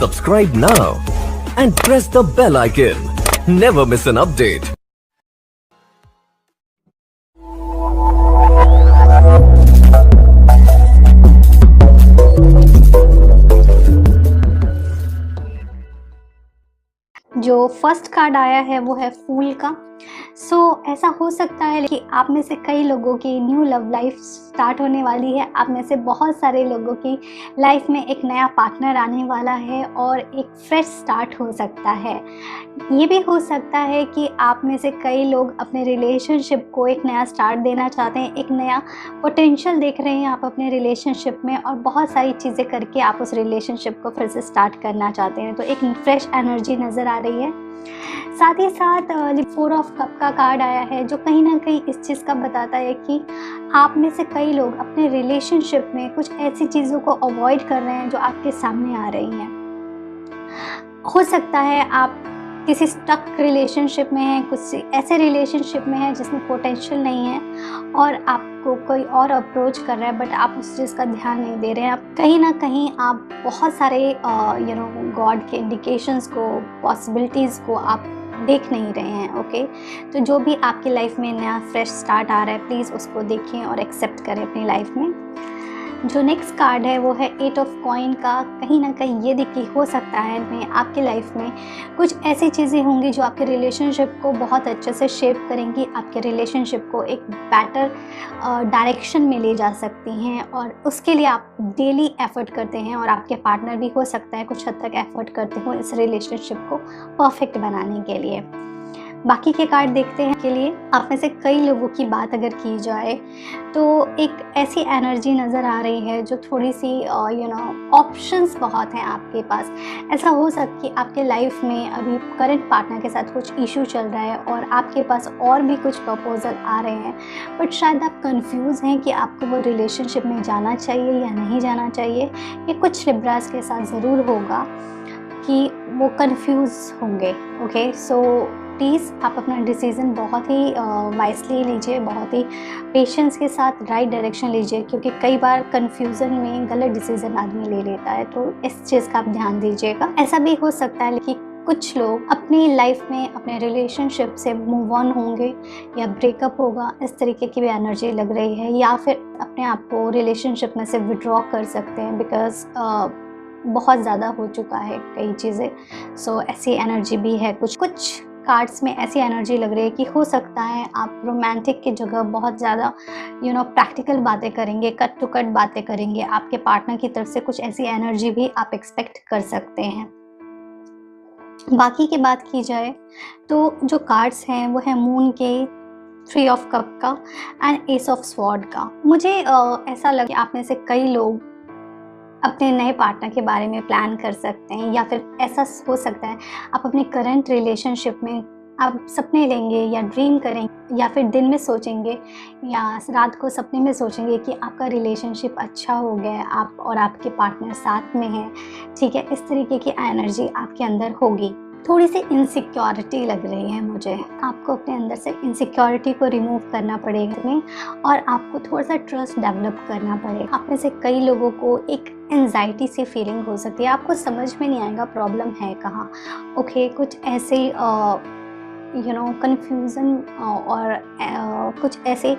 Subscribe now and press the bell icon. Never miss an update. जो first card आया है वो है फूल का। ऐसा हो सकता है कि आप में से कई लोगों की न्यू लव लाइफ स्टार्ट होने वाली है। आप में से बहुत सारे लोगों की लाइफ में एक नया पार्टनर आने वाला है और एक फ्रेश स्टार्ट हो सकता है। ये भी हो सकता है कि आप में से कई लोग अपने रिलेशनशिप को एक नया स्टार्ट देना चाहते हैं, एक नया पोटेंशियल देख रहे हैं आप अपने रिलेशनशिप में और बहुत सारी चीज़ें करके आप उस रिलेशनशिप को फिर से स्टार्ट करना चाहते हैं। तो एक फ्रेश एनर्जी नज़र आ रही है। साथ ही साथ 4 ऑफ कप का कार्ड आया है जो कहीं ना कहीं इस चीज़ का बताता है कि आप में से कई लोग अपने रिलेशनशिप में कुछ ऐसी चीज़ों को अवॉइड कर रहे हैं जो आपके सामने आ रही हैं। हो सकता है आप किसी स्टक रिलेशनशिप में हैं, कुछ ऐसे रिलेशनशिप में हैं जिसमें पोटेंशियल नहीं है और आपको कोई और अप्रोच कर रहा है बट आप उस चीज़ का ध्यान नहीं दे रहे हैं। आप कहीं ना कहीं आप बहुत सारे गॉड के इंडिकेशंस को, पॉसिबिलिटीज़ को आप देख नहीं रहे हैं। ओके, तो जो भी आपकी लाइफ में नया फ्रेश स्टार्ट आ रहा है प्लीज़ उसको देखें और एक्सेप्ट करें अपनी लाइफ में। जो नेक्स्ट कार्ड है वो है 8 ऑफ कॉइन का। कहीं ना कहीं ये देखिए हो सकता है में आपकी लाइफ में कुछ ऐसी चीज़ें होंगी जो आपके रिलेशनशिप को बहुत अच्छे से शेप करेंगी, आपके रिलेशनशिप को एक बेटर डायरेक्शन में ले जा सकती हैं और उसके लिए आप डेली एफर्ट करते हैं और आपके पार्टनर भी हो सकता है कुछ हद तक एफर्ट करते हो इस रिलेशनशिप को परफेक्ट बनाने के लिए। बाकी के कार्ड देखते हैं के लिए आप में से कई लोगों की बात अगर की जाए तो एक ऐसी एनर्जी नज़र आ रही है जो थोड़ी सी ऑप्शंस बहुत हैं आपके पास। ऐसा हो सकता है कि आपके लाइफ में अभी करंट पार्टनर के साथ कुछ इशू चल रहा है और आपके पास और भी कुछ प्रपोजल आ रहे हैं बट शायद आप कंफ्यूज हैं कि आपको वो रिलेशनशिप में जाना चाहिए या नहीं जाना चाहिए। ये कुछ लिब्रास के साथ ज़रूर होगा कि वो कंफ्यूज होंगे। ओके, सो प्लीज़ आप अपना डिसीज़न बहुत ही वाइसली लीजिए, बहुत ही पेशेंस के साथ राइट डायरेक्शन लीजिए क्योंकि कई बार कन्फ्यूज़न में गलत डिसीज़न आदमी ले लेता है, तो इस चीज़ का आप ध्यान दीजिएगा। ऐसा भी हो सकता है कि कुछ लोग अपनी लाइफ में अपने रिलेशनशिप से मूव ऑन होंगे या ब्रेकअप होगा, इस तरीके की भी एनर्जी लग रही है, या फिर अपने आप को रिलेशनशिप में से विड्रॉ कर सकते हैं बिकॉज बहुत ज़्यादा हो चुका है कई चीज़ें। सो ऐसी एनर्जी भी है। कुछ कार्ड्स में ऐसी एनर्जी लग रही है कि हो सकता है आप रोमांटिक की जगह बहुत ज़्यादा प्रैक्टिकल बातें करेंगे, कट टू कट बातें करेंगे। आपके पार्टनर की तरफ से कुछ ऐसी एनर्जी भी आप एक्सपेक्ट कर सकते हैं। बाकी की बात की जाए तो जो कार्ड्स हैं वो है मून के, 3 ऑफ कप का एंड एस ऑफ स्वॉर्ड का। मुझे ऐसा लगा कि आप में से कई लोग अपने नए पार्टनर के बारे में प्लान कर सकते हैं या फिर ऐसा हो सकता है आप अपने करंट रिलेशनशिप में आप सपने लेंगे या ड्रीम करेंगे या फिर दिन में सोचेंगे या रात को सपने में सोचेंगे कि आपका रिलेशनशिप अच्छा हो गया है, आप और आपके पार्टनर साथ में हैं। ठीक है, इस तरीके की एनर्जी आपके अंदर होगी। थोड़ी सी इनसिक्योरिटी लग रही है मुझे। आपको अपने अंदर से इनसिक्योरिटी को रिमूव करना पड़ेगा और आपको थोड़ा सा ट्रस्ट डेवलप करना पड़ेगा। आप में से कई लोगों को एक एंजाइटी सी फीलिंग हो सकती है, आपको समझ में नहीं आएगा प्रॉब्लम है कहाँ। ओके, कुछ ऐसे कन्फ्यूज़न और कुछ ऐसे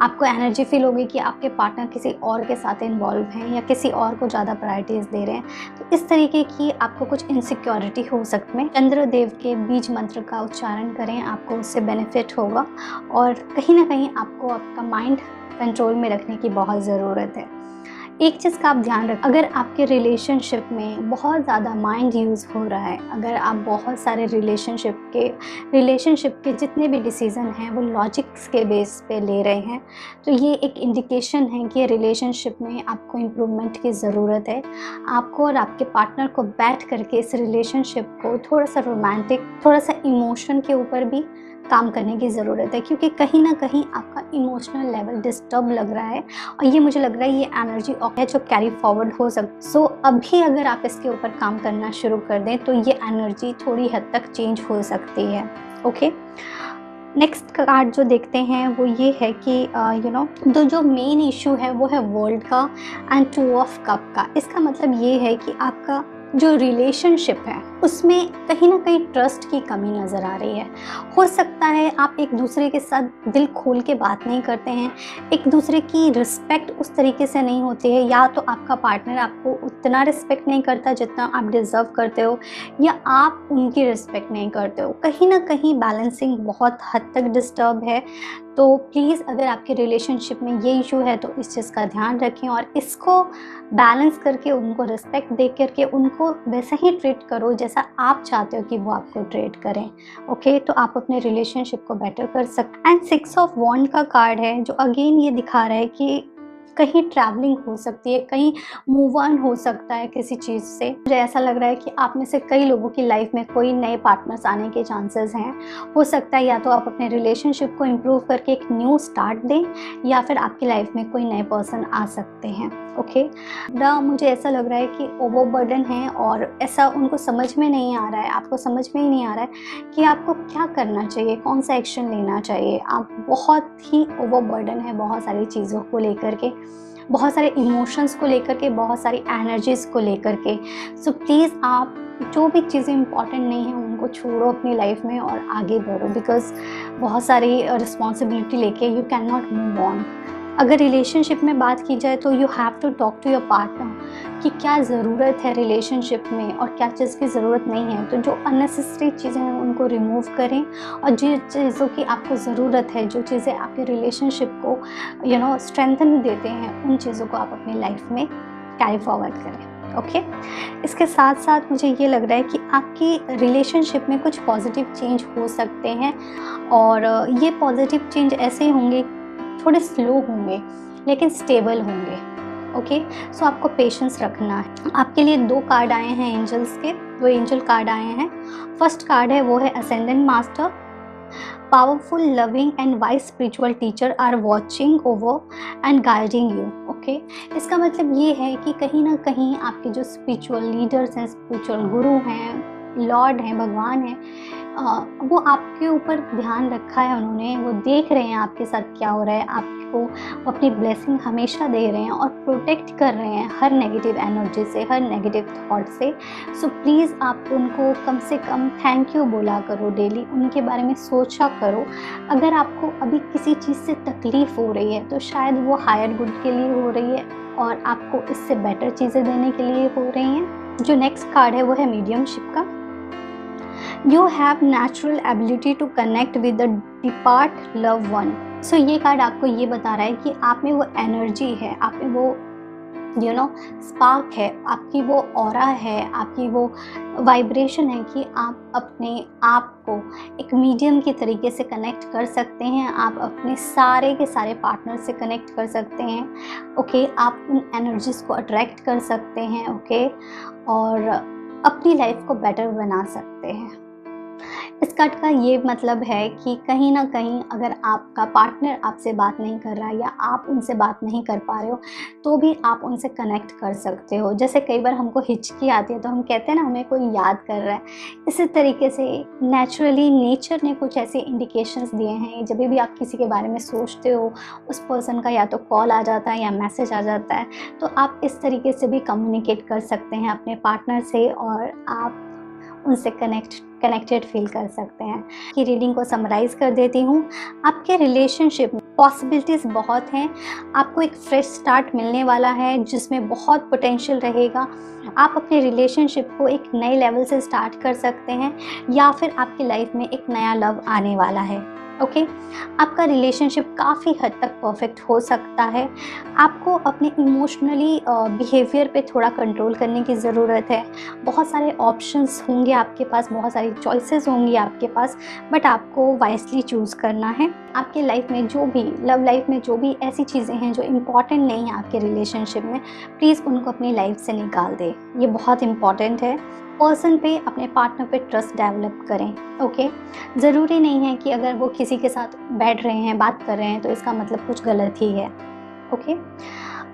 आपको एनर्जी फील होगी कि आपके पार्टनर किसी और के साथ इन्वॉल्व हैं या किसी और को ज़्यादा प्रायोरिटीज़ दे रहे हैं। तो इस तरीके की आपको कुछ इनसिक्योरिटी हो सकती है। चंद्रदेव के बीज मंत्र का उच्चारण करें, आपको उससे बेनिफिट होगा और कहीं ना कहीं आपको आपका माइंड कंट्रोल में रखने की बहुत ज़रूरत है। एक चीज़ का आप ध्यान रखें, अगर आपके रिलेशनशिप में बहुत ज़्यादा माइंड यूज़ हो रहा है, अगर आप बहुत सारे रिलेशनशिप के जितने भी डिसीज़न हैं वो लॉजिक्स के बेस पे ले रहे हैं, तो ये एक इंडिकेशन है कि रिलेशनशिप में आपको इम्प्रूवमेंट की ज़रूरत है। आपको और आपके पार्टनर को बैठ करके इस रिलेशनशिप को थोड़ा सा रोमांटिक, थोड़ा सा इमोशन के ऊपर भी काम करने की ज़रूरत है क्योंकि कहीं ना कहीं आपका इमोशनल लेवल डिस्टर्ब लग रहा है और ये मुझे लग रहा है ये एनर्जी है जो कैरी फॉरवर्ड हो सकती। सो अभी अगर आप इसके ऊपर काम करना शुरू कर दें तो ये एनर्जी थोड़ी हद तक चेंज हो सकती है। ओके, नेक्स्ट कार्ड जो देखते हैं वो ये है कि तो जो मेन इशू है वो है वर्ल्ड का एंड 2 ऑफ कप का। इसका मतलब ये है कि आपका जो रिलेशनशिप है उसमें कहीं ना कहीं ट्रस्ट की कमी नज़र आ रही है। हो सकता है आप एक दूसरे के साथ दिल खोल के बात नहीं करते हैं, एक दूसरे की रिस्पेक्ट उस तरीके से नहीं होती है, या तो आपका पार्टनर आपको उतना रिस्पेक्ट नहीं करता जितना आप डिज़र्व करते हो, या आप उनकी रिस्पेक्ट नहीं करते हो। कहीं ना कहीं बैलेंसिंग बहुत हद तक डिस्टर्ब है। तो प्लीज़ अगर आपके रिलेशनशिप में ये इशू है तो इस चीज़ का ध्यान रखें और इसको बैलेंस करके उनको रिस्पेक्ट दे करके उनको वैसा ही ट्रीट करो जैसा आप चाहते हो कि वो आपको ट्रीट करें। ओके, तो आप अपने रिलेशनशिप को बेटर कर सकते हैं। एंड 6 ऑफ वॉन्ड का कार्ड है जो अगेन ये दिखा रहा है कि कहीं ट्रैवलिंग हो सकती है, कहीं मूव ऑन हो सकता है किसी चीज़ से। मुझे ऐसा लग रहा है कि आप में से कई लोगों की लाइफ में कोई नए पार्टनर्स आने के चांसेस हैं। हो सकता है या तो आप अपने रिलेशनशिप को इम्प्रूव करके एक न्यू स्टार्ट दें, या फिर आपकी लाइफ में कोई नए पर्सन आ सकते हैं। ओके, मुझे ऐसा लग रहा है कि ओवरबर्डन है और ऐसा उनको समझ में नहीं आ रहा है, आपको समझ में ही नहीं आ रहा है कि आपको क्या करना चाहिए, कौन सा एक्शन लेना चाहिए। आप बहुत ही ओवरबर्डन है बहुत सारी चीज़ों को लेकर के, बहुत सारे इमोशंस को लेकर के, बहुत सारी एनर्जीज़ को लेकर के। सो प्लीज़ आप जो भी चीज़ें इंपॉर्टेंट नहीं हैं उनको छोड़ो अपनी लाइफ में और आगे बढ़ो, बिकॉज बहुत सारी रिस्पॉन्सिबिलिटी लेके you can not move on. अगर रिलेशनशिप में बात की जाए तो you have to talk to your partner कि क्या ज़रूरत है रिलेशनशिप में और क्या चीज़ की ज़रूरत नहीं है। तो जो अननेसेसरी चीज़ें हैं उनको रिमूव करें और जिन चीज़ों की आपको ज़रूरत है, जो चीज़ें आपके रिलेशनशिप को स्ट्रेंथन देते हैं, उन चीज़ों को आप अपनी लाइफ में कैरी फॉरवर्ड करें। ओके, इसके साथ साथ मुझे ये लग रहा है कि आपकी रिलेशनशिप में कुछ पॉजिटिव चेंज हो सकते हैं और ये पॉजिटिव चेंज ऐसे होंगे, थोड़े स्लो होंगे लेकिन स्टेबल होंगे। ओके, सो आपको पेशेंस रखना है। आपके लिए 2 कार्ड आए हैं एंजल्स के, 2 एंजल कार्ड आए हैं। फर्स्ट कार्ड है वो है ascendant master. Powerful, loving and wise spiritual teacher are watching over and guiding you. Okay, इसका मतलब ये है कि कहीं ना कहीं आपके जो स्पिरिचुअल लीडर्स हैं, स्पिरिचुअल गुरु हैं, लॉर्ड हैं, भगवान हैं, वो आपके ऊपर ध्यान रखा है उन्होंने, वो देख रहे हैं आपके साथ क्या हो रहा है, आपको वो अपनी ब्लेसिंग हमेशा दे रहे हैं और प्रोटेक्ट कर रहे हैं हर नेगेटिव एनर्जी से, हर नेगेटिव थॉट से। सो प्लीज़ आप उनको कम से कम थैंक यू बोला करो डेली, उनके बारे में सोचा करो। अगर आपको अभी किसी चीज़ से तकलीफ़ हो रही है तो शायद वो हायर गुड के लिए हो रही है और आपको इससे बेटर चीज़ें देने के लिए हो रही हैं। जो नेक्स्ट कार्ड है वो है मीडियमशिप का। You have natural ability to connect with the depart loved one। सो ये कार्ड आपको ये बता रहा है कि आप में वो एनर्जी है, आप में वो स्पार्क है, आपकी वो ऑरा है, आपकी वो वाइब्रेशन है कि आप अपने आप को एक मीडियम की तरीके से कनेक्ट कर सकते हैं। आप अपने सारे के सारे पार्टनर से कनेक्ट कर सकते हैं। ओके, आप उन एनर्जीज़ को अट्रैक्ट कर सकते हैं। ओके, और अपनी लाइफ को बेटर बना सकते हैं। इस कार्ड का ये मतलब है कि कहीं ना कहीं अगर आपका पार्टनर आपसे बात नहीं कर रहा है या आप उनसे बात नहीं कर पा रहे हो तो भी आप उनसे कनेक्ट कर सकते हो। जैसे कई बार हमको हिचकी आती है तो हम कहते हैं ना हमें कोई याद कर रहा है, इसी तरीके से नेचुरली नेचर ने कुछ ऐसे इंडिकेशंस दिए हैं। जब भी आप किसी के बारे में सोचते हो उस पर्सन का या तो कॉल आ जाता है या मैसेज आ जाता है, तो आप इस तरीके से भी कम्युनिकेट कर सकते हैं अपने पार्टनर से और आप उनसे कनेक्टेड फील कर सकते हैं। कि रीडिंग को समराइज़ कर देती हूँ। आपके रिलेशनशिप में पॉसिबिलिटीज़ बहुत हैं, आपको एक फ्रेश स्टार्ट मिलने वाला है जिसमें बहुत पोटेंशियल रहेगा। आप अपने रिलेशनशिप को एक नए लेवल से स्टार्ट कर सकते हैं या फिर आपकी लाइफ में एक नया लव आने वाला है। ओके, आपका रिलेशनशिप काफ़ी हद तक परफेक्ट हो सकता है। आपको अपने इमोशनली बिहेवियर पे थोड़ा कंट्रोल करने की ज़रूरत है। बहुत सारे ऑप्शंस होंगे आपके पास, बहुत सारी चॉइसेस होंगी आपके पास, बट आपको वाइसली चूज़ करना है। आपके लाइफ में जो भी लव लाइफ में जो भी ऐसी चीज़ें हैं जो इम्पॉर्टेंट नहीं हैं आपके रिलेशनशिप में, प्लीज़ उनको अपनी लाइफ से निकाल दें। ये बहुत इम्पॉर्टेंट है। पर्सन पे, अपने पार्टनर पे ट्रस्ट डेवलप करें। ओके, ज़रूरी नहीं है कि अगर वो किसी के साथ बैठ रहे हैं, बात कर रहे हैं तो इसका मतलब कुछ गलत ही है। ओके,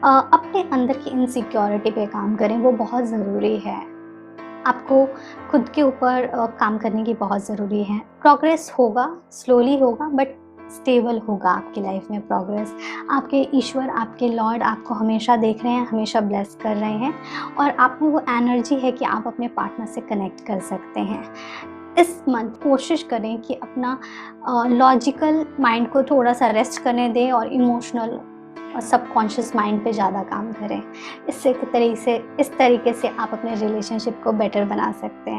अपने अंदर की इनसिक्योरिटी पे काम करें, वो बहुत ज़रूरी है। आपको खुद के ऊपर काम करने की बहुत ज़रूरी है। प्रोग्रेस होगा, स्लोली होगा, बट स्टेबल होगा आपकी लाइफ में प्रोग्रेस। आपके ईश्वर, आपके लॉर्ड आपको हमेशा देख रहे हैं, हमेशा ब्लेस कर रहे हैं, और आप में वो एनर्जी है कि आप अपने पार्टनर से कनेक्ट कर सकते हैं। इस मंथ कोशिश करें कि अपना लॉजिकल माइंड को थोड़ा सा रेस्ट करने दें और इमोशनल और सबकॉन्शियस माइंड पे ज़्यादा काम करें। इस तरीके से आप अपने रिलेशनशिप को बेटर बना सकते हैं।